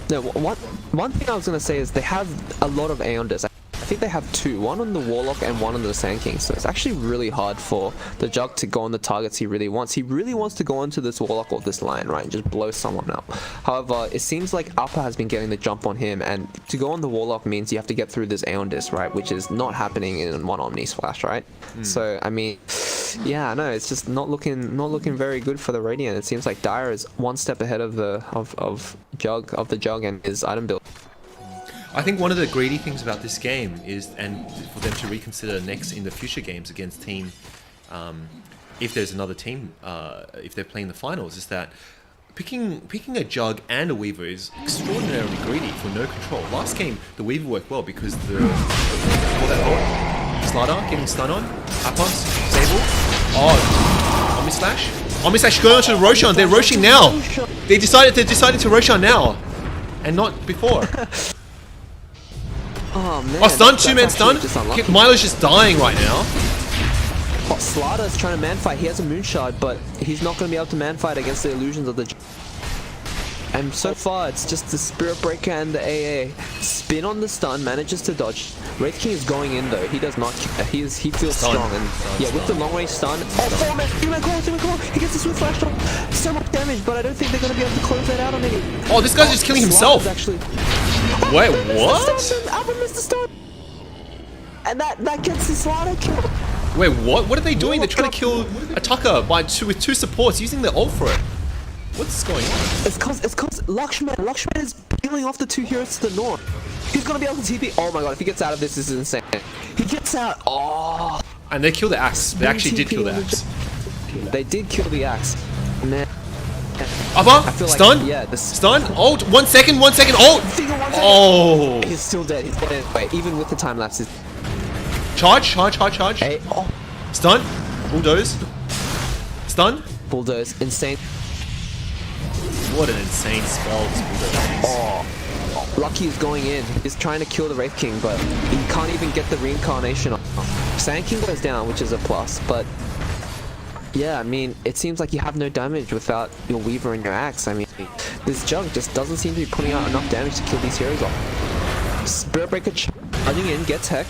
No, one thing I was gonna say is they have a lot of Aeon Discs. I think they have 2, one on the Warlock and one on the Sand King. So it's actually really hard for the Jug to go on the targets he really wants. He really wants to go onto this Warlock or this Lion, right, and just blow someone up. However, it seems like Upper has been getting the jump on him, and to go on the Warlock means you have to get through this Aeon Disc, right, which is not happening in one Omni Splash, right? So I mean, yeah, no, it's just not looking very good for the Radiant. It seems like Dire is one step ahead of the Jug and his item build. I think one of the greedy things about this game is, and for them to reconsider next in the future games against team, if there's another team, if they're playing the finals, is that picking a Jug and a Weaver is extraordinarily greedy for no control. Last game, the Weaver worked well because Slider getting stun on, Apos, Sable, Omni Slash going on to Roshan. They're Roshing now. They're deciding to Roshan now, and not before. Oh man! Oh, stun! 2-man stun! Milo's just dying right now. Oh, Slider's trying to man fight. He has a Moon Shard, but he's not going to be able to man fight against the illusions of the... And so far, it's just the Spirit Breaker and the AA. Spin on the stun, manages to dodge. Wraith King is going in though. He does not... He feels strong. And yeah, with the long range stun... Oh, 4-man! 3-man call! He gets the Swift Flash on. So much damage, but I don't think they're going to be able to close that out on him. Oh, this guy's just killing himself! Actually... Wait, what? Alpha missed the stun! And that gets the Slider kill. Wait, what? What are they doing? They're trying to kill Ataka with 2 supports using the ult for it. What's going on? It's cause Lakshman is peeling off the 2 heroes to the north. He's gonna be able to TP. Oh my god, if he gets out of this is insane. He gets out. Oh. And they kill the axe. They actually did kill the axe. They did kill the axe. Man. Upper, stun, like, yeah, stun, ult, 1 second, ult! Oh! He's still dead, he's dead. Wait, even with the time lapses. Charge! Hey, oh. Stun, bulldoze, stun. Bulldoze, insane. What an insane spell this bulldoze is. Oh. Lucky is going in, he's trying to kill the Wraith King, but he can't even get the reincarnation off. Sand King goes down, which is a plus, but... Yeah, I mean, it seems like you have no damage without your Weaver and your Axe. I mean, this Jug just doesn't seem to be putting out enough damage to kill these heroes off. Spirit Breaker charging in, gets Heck.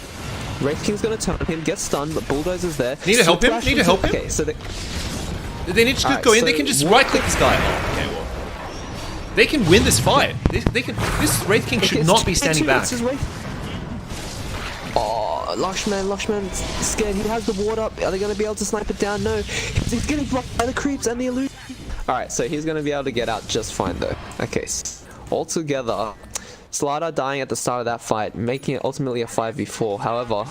Wraith King's gonna turn him, gets stunned, but Bulldozer's there. Need to help him? Okay, so they need to go in, they can just right-click this guy. Oh, okay, well. They can win this fight. They can. This Wraith King should not be standing back. Oh, Lakshman's scared. He has the ward up. Are they going to be able to snipe it down? No. He's getting blocked by the creeps and the illusion. Alright, so he's going to be able to get out just fine though. Okay, altogether, Slider dying at the start of that fight, making it ultimately a 5v4. However,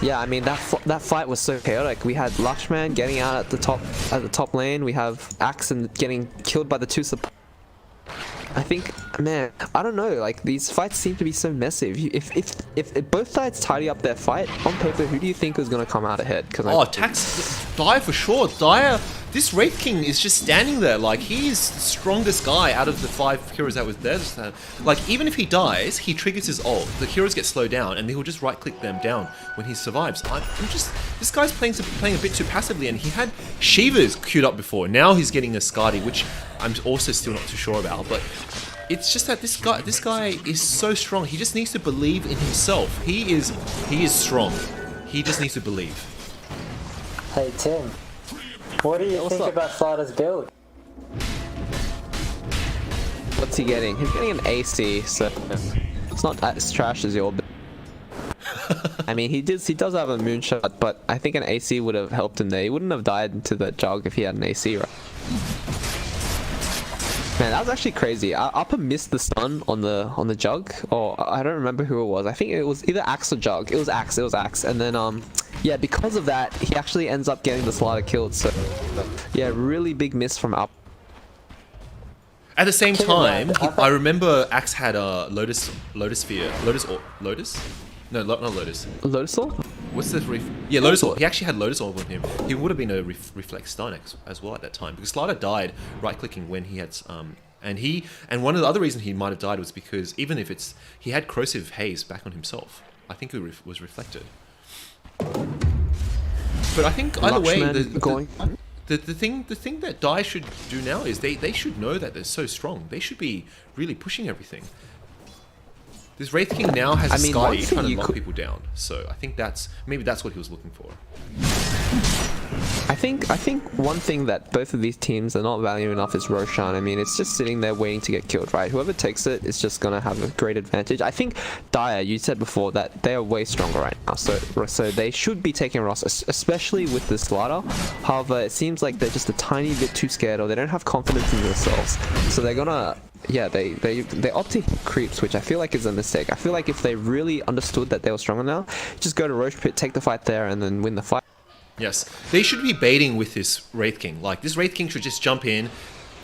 yeah, I mean, that fight was so chaotic. We had Lakshman getting out at the top lane. We have Axon getting killed by the two support. I think, man, I don't know, like, these fights seem to be so messy. If both sides tidy up their fight, on paper, who do you think is going to come out ahead? Tax, Dire for sure. Dire, this Wraith King is just standing there, like, he's the strongest guy out of the 5 heroes that was there. Like, even if he dies, he triggers his ult. The heroes get slowed down, and he'll just right-click them down when he survives. This guy's playing a bit too passively, and he had Shiva's queued up before. Now he's getting a Skadi, which I'm also still not too sure about, but it's just that this guy is so strong. He just needs to believe in himself. He is strong. He just needs to believe. Hey Tim, what do you think about Slider's build? What's he getting? He's getting an AC, so it's not as trash as your build. I mean, he does have a moonshot, but I think an AC would have helped him there. He wouldn't have died into the jug if he had an AC, right? Man, that was actually crazy. Upper missed the stun on the jug, or I don't remember who it was. I think it was either Axe or jug. It was Axe. And then yeah, because of that, he actually ends up getting the Slider killed. So yeah, really big miss from Up. At the same time, I remember Axe had a Lotus Sphere. Lotus? No, not Lotus. Lotus Orb? What's this? Yeah, Lotus Orb. He actually had Lotus Orb on him. He would have been a reflex stun as well at that time, because Slider died right-clicking when he had and one of the other reasons he might have died was because even if he had corrosive haze back on himself, I think it was reflected. But I think either way, the thing that Dai should do now is they should know that they're so strong. They should be really pushing everything. This Wraith King now has a Skadi trying to lock people down, so I think maybe that's what he was looking for. I think one thing that both of these teams are not valuing enough is Roshan. I mean, it's just sitting there waiting to get killed, right? Whoever takes it is just gonna have a great advantage. I think Dire, you said before that they are way stronger right now, so they should be taking Ross, especially with this Slider. However, it seems like they're just a tiny bit too scared, or they don't have confidence in themselves, so they're gonna. Yeah, they opt to hit creeps, which I feel like is a mistake. I feel like if they really understood that they were stronger now, just go to Roche Pit, take the fight there, and then win the fight. Yes, they should be baiting with this Wraith King. Like, this Wraith King should just jump in,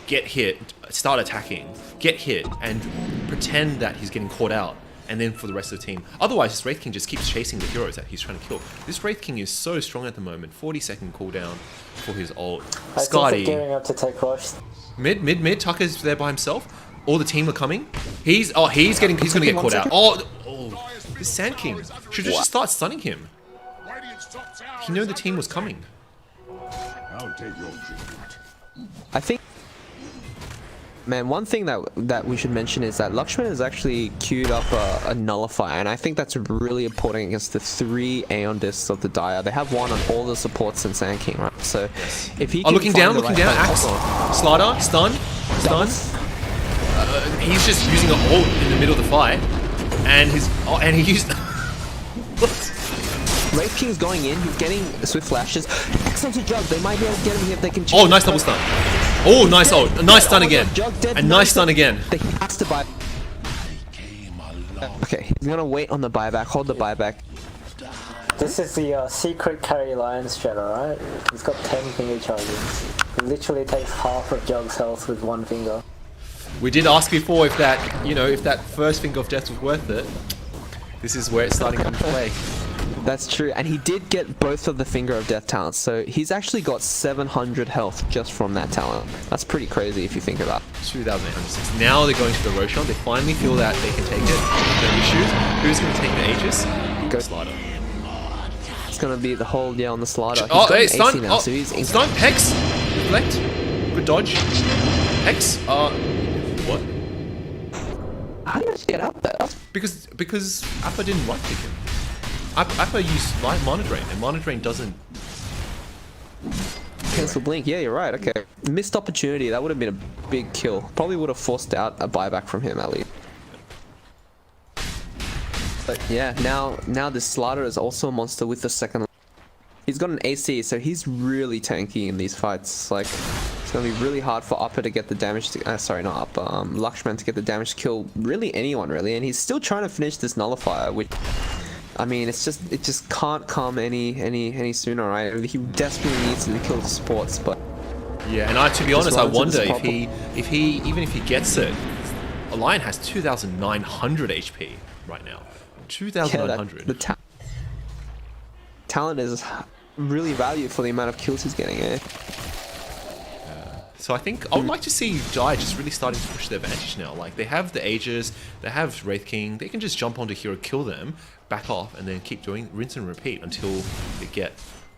get hit, start attacking, get hit, and pretend that he's getting caught out, and then for the rest of the team. Otherwise, this Wraith King just keeps chasing the heroes that he's trying to kill. This Wraith King is so strong at the moment. 40-second cooldown for his ult. Skadi gearing up to take Roche. Mid. Tucker's there by himself. All the team are coming. He's gonna get caught out. Oh, this Sand King should just start stunning him. He knew the team was coming. I think, man, one thing that we should mention is that Lakshman has actually queued up a nullifier, and I think that's really important against the 3 Aeon discs of the Dire. They have one on all the supports in Sand King, right? So if he looking down, Axe, Slider, stun. He's just using an ult in the middle of the fight, and he used. Wraith King's going in. He's getting swift flashes. Excellent jug. They might be able to get him here if they can. Oh, nice double stun. Oh, nice ult. A nice stun again. And nice stun again. He has to buy. Okay, he's gonna wait on the buyback. Hold the buyback. This is the secret carry lion strat, alright? He's got 10 finger charges. He literally takes half of Jug's health with 1 finger. We did ask before if that first finger of death was worth it. This is where it's starting to come into play. That's true, and he did get both of the Finger of Death talents, so he's actually got 700 health just from that talent. That's pretty crazy if you think about it. 2,806. Now they're going to the Roshan. They finally feel that they can take it. No issues. Who's going to take the Aegis? Go Slider. It's going to be the hold, on the Slider. Oh, hey, stun! Now, so he's stun! Hex! Reflect. Good dodge. Hex. What? How did he get out there? Because Appa didn't right click him. Appa used Mana Drain, and Mana Drain doesn't cancel blink. Yeah, you're right. Okay, missed opportunity. That would have been a big kill. Probably would have forced out a buyback from him at least. But yeah, now this slider is also a monster with the second. He's got an AC, so he's really tanky in these fights. Like, it's gonna be really hard for Upper to get the damage to, sorry, not Upper, Lakshman to get the damage to kill really anyone really, and he's still trying to finish this nullifier, which, I mean, it just can't come any sooner, right? He desperately needs to kill the supports, but yeah, and to be honest, I runs into wonder this if he even if he gets it, Lion has 2,900 HP right now. 2,900. The talent is really valued for the amount of kills he's getting, eh? So I think I would like to see Jai just really starting to push their advantage now. Like, they have the Aegis, they have Wraith King, they can just jump onto hero, kill them, back off, and then keep doing rinse and repeat until they get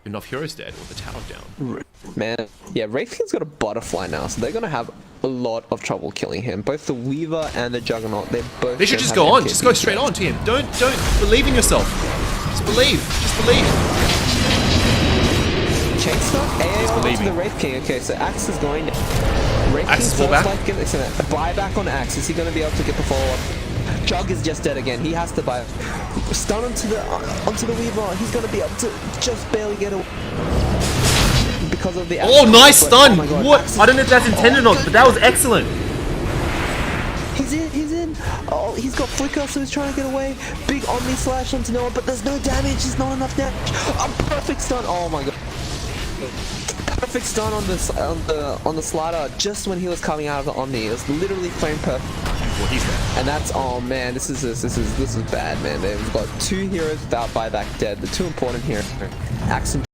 enough heroes dead or the tower down. Man, yeah, Wraith King's got a butterfly now, so they're gonna have a lot of trouble killing him. Both the Weaver and the Juggernaut, They should just go on, just go straight on to him. Don't believe in yourself. Just believe. Chain stun, AA onto believing. the Wraith King. Okay, so Axe is going down. Wraith Axe King's is full back. like a buyback on Axe. Is he going to be able to get the follow-up? Jug is just dead again. He has to buy. Stun onto the Weaver. He's going to be able to just barely get away because of the. Oh, nice stun! Oh my God, What? Axe is- I don't know if that's intended or not, but that was excellent. He's in. Oh, he's got flicker, so he's trying to get away. Big Omni slash onto Noah, but there's no damage. There's not enough damage. A perfect stun. Oh my God. Perfect stun on the slider just when he was coming out of the Omni. It was literally frame perfect. Well, he's dead. And that's, oh man, this is bad, man. They've got two heroes without buyback dead. The two important heroes, Axe and